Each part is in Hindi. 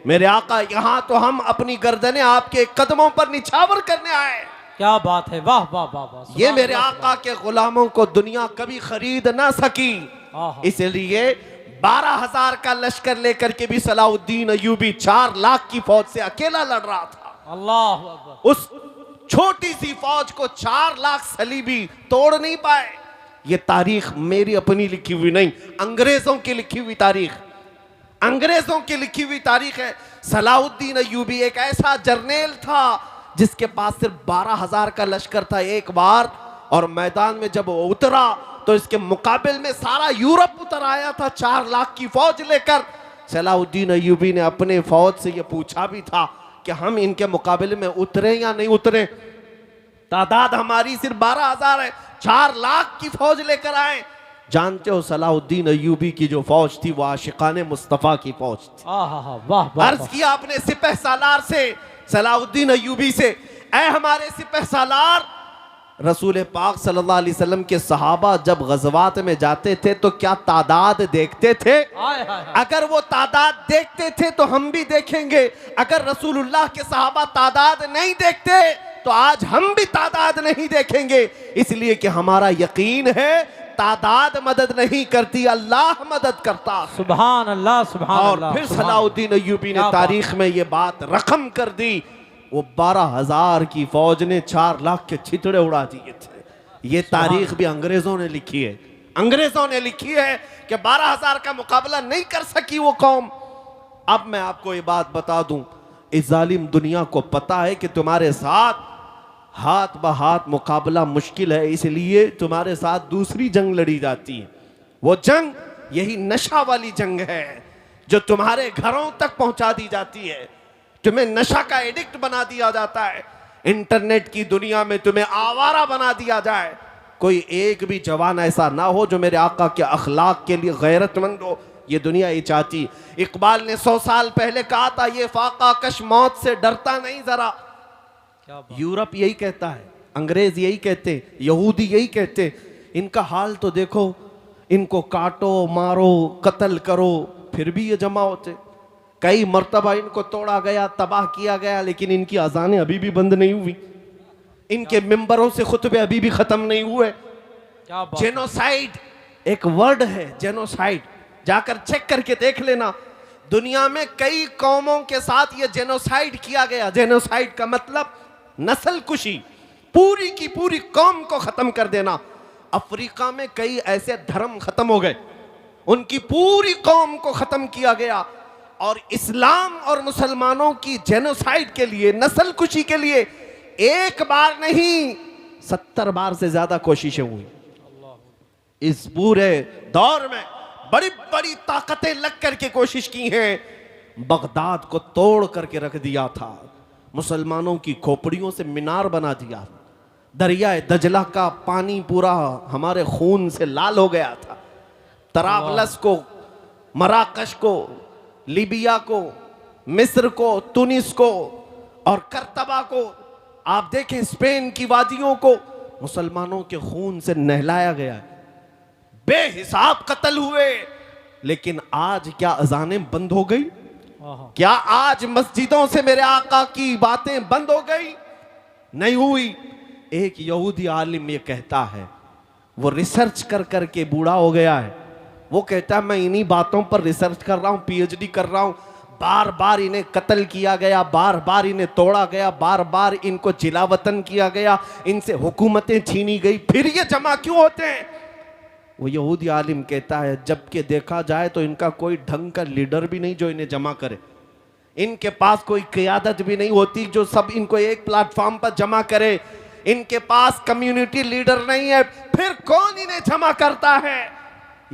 मेरे आका, यहाँ तो हम अपनी गर्दनें आपके कदमों पर निछावर करने आए। क्या बात है, वाह वाह वाह वाह। ये मेरे आका के गुलामों को दुनिया कभी खरीद ना सकी, इसलिए 12,000 का लश्कर लेकर के भी सलाउद्दीन अय्यूबी 4 लाख की फौज से अकेला लड़ रहा था। अल्लाह अकबर। उस छोटी सी फौज को 4 लाख सलीबी तोड़ नहीं पाए। ये तारीख मेरी अपनी लिखी हुई नहीं, अंग्रेजों की लिखी हुई तारीख, अंग्रेजों की लिखी हुई तारीख है। सलाउद्दीन अय्यूबी एक ऐसा जर्नेल था जिसके पास सिर्फ 12,000 का लश्कर था एक बार, और मैदान में जब वो उतरा तो इसके मुकाबले में सारा यूरोप उतर आया था 4 लाख की फौज लेकर। सलाउद्दीन अय्यूबी ने अपने फौज से यह पूछा भी था कि हम इनके मुकाबले में उतरे या नहीं उतरे। तादाद हमारी सिर्फ 12,000 है, 4 लाख की फौज लेकर आए। जानते हो सलाउद्दीन अय्यूबी की जो फौज थी वो आशिकाने मुस्तफा की फौज थी। वाह। अर्ज किया आपने सिपह सालार से, सलाउद्दीन अय्यूबी से, ऐ हमारे सिपह सालार, रसूल पाक सल्लल्लाहु अलैहि वसल्लम के सहाबा जब गज़वात में जाते थे तो क्या तादाद देखते थे? अगर वो तादाद देखते थे तो हम भी देखेंगे। अगर रसूलुल्लाह के सहाबा तादाद नहीं देखते तो आज हम भी तादाद नहीं देखेंगे। इसलिए कि हमारा यकीन है तादाद मदद नहीं करती, अल्लाह मदद करता। सुभान अल्लाह, सुभान अल्लाह। और फिर सलाउद्दीन अय्यूबी ने तारीख में ये बात रकम कर दी, वो 12,000 की फौज ने 4 लाख के छितड़े उड़ा दिए थे। ये तारीख भी अंग्रेजों ने लिखी है, अंग्रेजों ने लिखी है कि 12,000 का मुकाबला नहीं कर सकी वो कौम। अब मैं आपको ये बात बता दूं, इस जालिम दुनिया को पता है कि तुम्हारे साथ हाथ ब हाथ मुकाबला मुश्किल है, इसलिए तुम्हारे साथ दूसरी जंग लड़ी जाती है। वो जंग यही नशा वाली जंग है जो तुम्हारे घरों तक पहुंचा दी जाती है, तुम्हें नशा का एडिक्ट बना दिया जाता है, इंटरनेट की दुनिया में तुम्हें आवारा बना दिया जाए। कोई एक भी जवान ऐसा ना हो जो मेरे आका के अखलाक के लिए गैरतमंद हो, ये दुनिया ये चाहती। इकबाल ने 100 साल पहले कहा था, ये फाका कश मौत से डरता नहीं जरा। यूरोप यही कहता है, अंग्रेज यही कहते, यहूदी यही कहते। इनका हाल तो देखो, इनको काटो मारो कत्ल करो फिर भी ये जमा होते। कई मर्तबा इनको तोड़ा गया, तबाह किया गया, लेकिन इनकी अजानें अभी भी बंद नहीं हुई, इनके मिंबरों से खुतबे अभी भी खत्म नहीं हुए। जेनोसाइड एक वर्ड है, जेनोसाइड, जाकर चेक करके देख लेना। दुनिया में कई कौमों के साथ ये जेनोसाइड किया गया। जेनोसाइड का मतलब नस्ल कुशी, पूरी की पूरी कौम को खत्म कर देना। अफ्रीका में कई ऐसे धर्म खत्म हो गए, उनकी पूरी कौम को खत्म किया गया। और इस्लाम और मुसलमानों की जेनोसाइड के लिए, नस्ल कुशी के लिए एक बार नहीं 70 बार से ज्यादा कोशिशें हुई। इस पूरे दौर में बड़ी बड़ी ताकतें लग करके कोशिश की हैं। बगदाद को तोड़ करके रख दिया था, मुसलमानों की खोपड़ियों से मीनार बना दिया। दरिया दजला का पानी पूरा हमारे खून से लाल हो गया था। तराबलस को, मराकश को, लीबिया को, मिस्र को, तुनिस को और करतबा को, आप देखें स्पेन की वादियों को मुसलमानों के खून से नहलाया गया। बेहिसाब कत्ल हुए, लेकिन आज क्या अजानें बंद हो गई? क्या आज मस्जिदों से मेरे आका की बातें बंद हो गई? नहीं हुई। एक यहूदी आलिम ये कहता है, वो रिसर्च कर करके बूढ़ा हो गया है, वो कहता है मैं इन्हीं बातों पर रिसर्च कर रहा हूँ, पीएचडी कर रहा हूँ। बार बार इन्हें कत्ल किया गया, बार बार इन्हें तोड़ा गया, बार बार इनको जिलावतन किया गया, इनसे हुकूमतें छीनी गई, फिर ये जमा क्यों होते हैं? वो यहूदी आलिम कहता है जबकि देखा जाए तो इनका कोई ढंग का लीडर भी नहीं जो इन्हें जमा करे, इनके पास कोई क़यादत भी नहीं होती जो सब इनको एक प्लेटफॉर्म पर जमा करे, इनके पास कम्युनिटी लीडर नहीं है, फिर कौन इन्हें जमा करता है?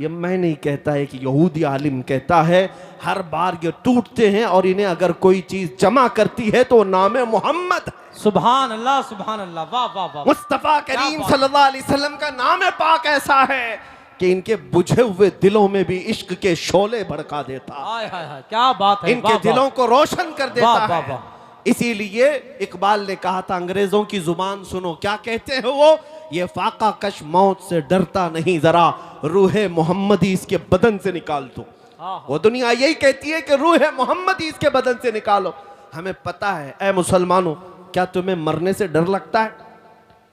ये मैं नहीं कहता, एक यहूदी आलिम कहता है। हर बार ये टूटते हैं और इन्हें अगर कोई चीज जमा करती है तो नाम है मोहम्मद। सुभान अल्लाह, सुभान अल्लाह, वाह वाह वाह। मुस्तफा करीम सल्लल्लाहु अलैहि वसल्लम का नाम पाक ऐसा है कि इनके बुझे हुए दिलों में भी इश्क के शोले भड़का देता है। हाय हाय हाय, क्या बात है। इनके दिलों को रोशन कर देता है। इसीलिए इकबाल ने कहा था, अंग्रेजों की जुबान सुनो, क्या कहते हैं वो? ये फाका कश मौत से डरता नहीं, जरा रूहे मोहम्मदी इसके बदन से निकाल दो। वो दुनिया यही कहती है कि रूह मोहम्मदी इसके बदन से निकालो। हमें पता है ऐ मुसलमानों, क्या तुम्हें मरने से डर लगता है?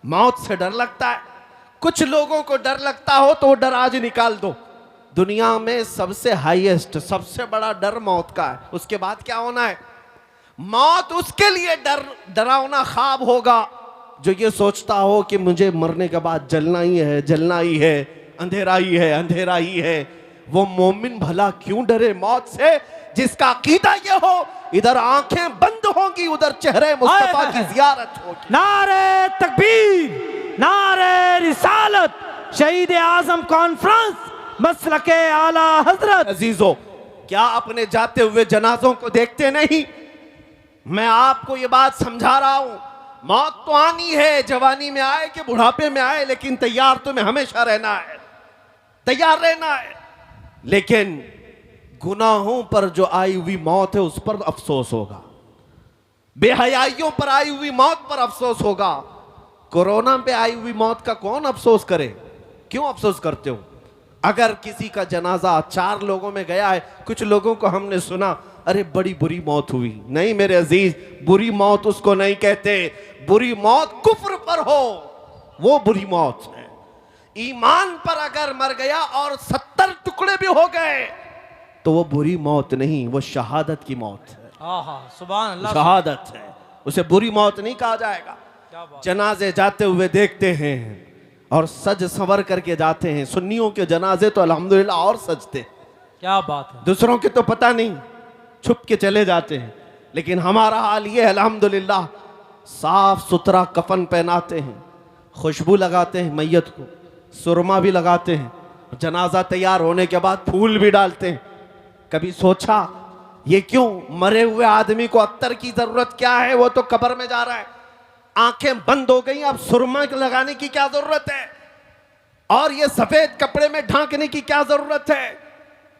मौत से डर लगता है? कुछ लोगों को डर लगता हो तो वो डर आज निकाल दो। दुनिया में सबसे हाईएस्ट, सबसे बड़ा डर मौत का है। उसके बाद क्या होना है? मौत उसके लिए डरावना ख्वाब होगा जो ये सोचता हो कि मुझे मरने के बाद जलना ही है, जलना ही है, अंधेरा ही है, अंधेरा ही है। वो मोमिन भला क्यों डरे मौत से, जिसका अकीदा ये हो इधर आंखें बंद होंगी, उधर चेहरे मुस्तफा की जियारत होगी। नारे तकबीर, नारे रिसालत, शहीद आजम कॉन्फ्रेंस, मसलके आला हजरत। अजीजों, क्या अपने जाते हुए जनाजों को देखते नहीं? मैं आपको ये बात समझा रहा हूं, मौत तो आनी है, जवानी में आए कि बुढ़ापे में आए, लेकिन तैयार तुम्हें हमेशा रहना है, तैयार रहना है। लेकिन गुनाहों पर जो आई हुई मौत है उस पर अफसोस होगा, बेहयाइयों पर आई हुई मौत पर अफसोस होगा। कोरोना पे आई हुई मौत का कौन अफसोस करे? क्यों अफसोस करते हो? अगर किसी का जनाजा 4 लोगों में गया है, कुछ लोगों को हमने सुना अरे बड़ी बुरी मौत हुई। नहीं मेरे अजीज, बुरी मौत उसको नहीं कहते, बुरी मौत कुफ्र पर हो वो बुरी मौत है। ईमान पर अगर मर गया और 70 टुकड़े भी हो गए तो वो बुरी मौत नहीं, वो शहादत की मौत है। सुभान अल्लाह, शहादत है, उसे बुरी मौत नहीं कहा जाएगा। जनाजे जाते हुए देखते हैं और सज संवर करके जाते हैं। सुन्नियों के जनाजे तो अल्हम्दुलिल्लाह और सजते, क्या बात है। दूसरों के तो पता नहीं, छुप के चले जाते हैं। लेकिन हमारा हाल ये है अल्हम्दुलिल्लाह, साफ सुथरा कफन पहनाते हैं, खुशबू लगाते हैं मैयत को, सुरमा भी लगाते हैं, जनाजा तैयार होने के बाद फूल भी डालते हैं। कभी सोचा ये क्यों? मरे हुए आदमी को अत्तर की जरूरत क्या है? वो तो कब्र में जा रहा है, आंखें बंद हो गई, अब सुरमा लगाने की क्या जरूरत है? और ये सफेद कपड़े में ढांकने की क्या जरूरत है?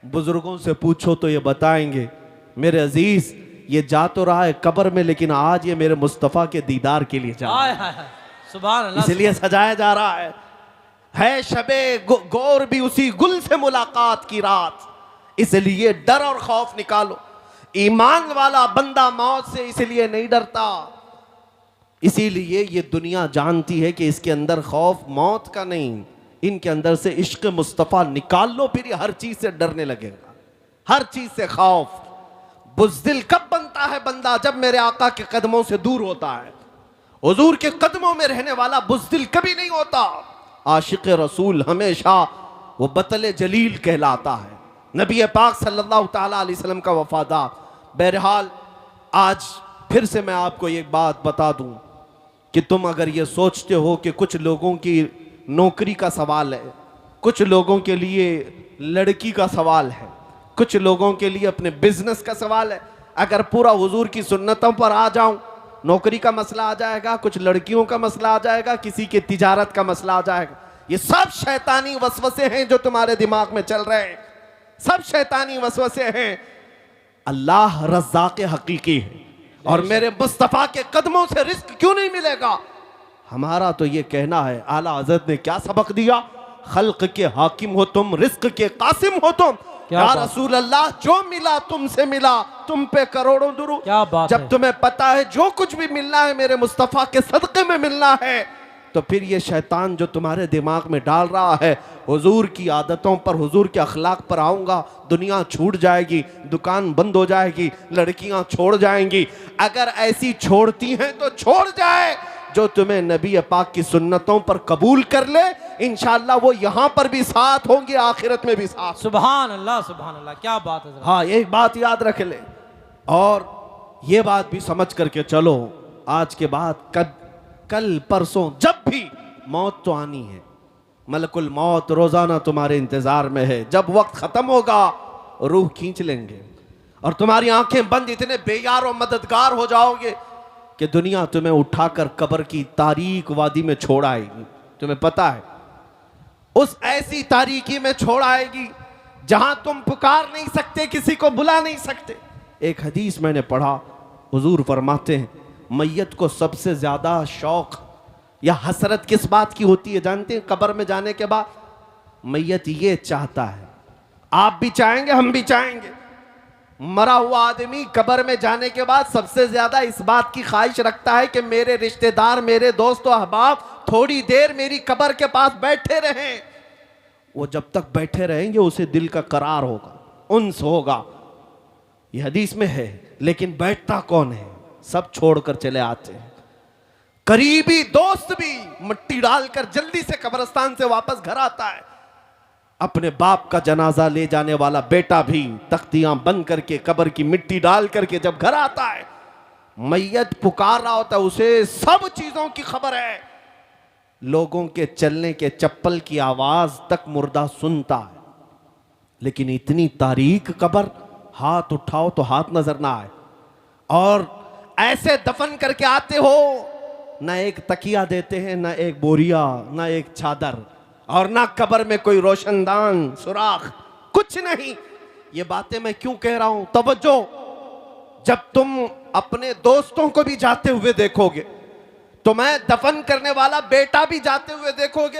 बुजुर्गों से पूछो तो ये बताएंगे मेरे अजीज, ये जा तो रहा है कब्र में, लेकिन आज ये मेरे मुस्तफा के दीदार के लिए जा रहा है। सुभान अल्लाह, इसलिए सजाया जा रहा है शबे गौर भी उसी गुल से मुलाकात की रात। इसलिए डर और खौफ निकालो। ईमान वाला बंदा मौत से इसलिए नहीं डरता, इसीलिए ये दुनिया जानती है कि इसके अंदर खौफ मौत का नहीं, इनके अंदर से इश्क मुस्तफा निकाल लो, फिर ये हर चीज से डरने लगेगा, हर चीज से खौफ। बुज़दिल कब बनता है बंदा? जब मेरे आका के कदमों से दूर होता है। हुजूर के कदमों में रहने वाला बुज़दिल कभी नहीं होता। आशिक रसूल हमेशा वो बतले जलील कहलाता है, नबी पाक सल्लल्लाहु ताला अलैहि वसल्लम का वफादार। बहरहाल आज फिर से मैं आपको एक बात बता दूं कि तुम अगर ये सोचते हो कि कुछ लोगों की नौकरी का सवाल है, कुछ लोगों के लिए लड़की का सवाल है, कुछ लोगों के लिए अपने बिजनेस का सवाल है, अगर पूरा हुजूर की सुन्नतों पर आ जाऊं, नौकरी का मसला आ जाएगा, कुछ लड़कियों का मसला आ जाएगा, किसी की तिजारत का मसला आ जाएगा। ये सब शैतानी वसवसे हैं जो तुम्हारे दिमाग में चल रहे हैं, सब शैतानी वसवसे हैं। अल्लाह रज़्ज़ाक़ हकीकी है और मेरे मुस्तफ़ा के कदमों से रिस्क क्यों नहीं मिलेगा? हमारा तो ये कहना है, आला हज़रत ने क्या सबक दिया, खल्क के हाकिम हो तुम, रिस्क के कासिम हो तुम। या रसूल अल्लाह, जो मिला तुमसे मिला, तुम पे करोड़ों दुरूद। क्या बात जब है। तुम्हें पता है जो कुछ भी मिलना है मेरे मुस्तफ़ा के सदक़े में मिलना है, तो फिर ये शैतान जो तुम्हारे दिमाग में डाल रहा है हुजूर की आदतों पर, हुजूर के अखलाक पर आऊँगा, दुनिया छूट जाएगी, दुकान बंद हो जाएगी, लड़कियाँ छोड़ जाएंगी। अगर ऐसी छोड़ती हैं तो छोड़ जाए, जो तुम्हें नबी पाक की सुन्नतों पर कबूल कर ले, इंशाअल्लाह वो यहाँ पर भी साथ होंगे, आखिरत में भी साथ। सुभान अल्लाह, सुभान अल्लाह, क्या बात है। हाँ, एक बात याद रख ले और ये बात भी समझ करके चलो, आज के बाद कल परसों जब भी मौत तो आनी है, मलकुल मौत रोजाना तुम्हारे इंतजार में है। जब वक्त खत्म होगा रूह खींच लेंगे और तुम्हारी आंखें बंद इतने बेयार और मददगार हो जाओगे कि दुनिया तुम्हें उठाकर कब्र की तारीक वादी में छोड़ आएगी। तुम्हें पता है, उस ऐसी तारीकी में छोड़ आएगी जहां तुम पुकार नहीं सकते, किसी को बुला नहीं सकते। एक हदीस मैंने पढ़ा, हुजूर फरमाते हैं मैयत को सबसे ज्यादा शौक या हसरत किस बात की होती है जानते हैं? कब्र में जाने के बाद मैयत ये चाहता है आप भी चाहेंगे, हम भी चाहेंगे। मरा हुआ आदमी कब्र में जाने के बाद सबसे ज्यादा इस बात की ख्वाहिश रखता है कि मेरे रिश्तेदार, मेरे दोस्त और अहबाब थोड़ी देर मेरी कब्र के पास बैठे रहें। वो जब तक बैठे रहेंगे उसे दिल का करार होगा, उन्स होगा, यह हदीस में है। लेकिन बैठता कौन है? सब छोड़कर चले आते हैं। करीबी दोस्त भी मिट्टी डालकर जल्दी से कब्रिस्तान से वापस घर आता है। अपने बाप का जनाजा ले जाने वाला बेटा भी तख्तियां बंद करके कब्र की मिट्टी डाल करके जब घर आता है, मैयत पुकार रहा होता है, उसे सब चीजों की खबर है। लोगों के चलने के चप्पल की आवाज तक मुर्दा सुनता है। लेकिन इतनी तारीक कब्र, हाथ उठाओ तो हाथ नजर ना आए। और ऐसे दफन करके आते हो, ना एक तकिया देते हैं, ना एक बोरिया, ना एक चादर, और ना कब्र में कोई रोशनदान सुराख, कुछ नहीं। ये बातें मैं क्यों कह रहा हूं? तवज्जो, जब तुम अपने दोस्तों को भी जाते हुए देखोगे, तो मैं दफन करने वाला बेटा भी जाते हुए देखोगे,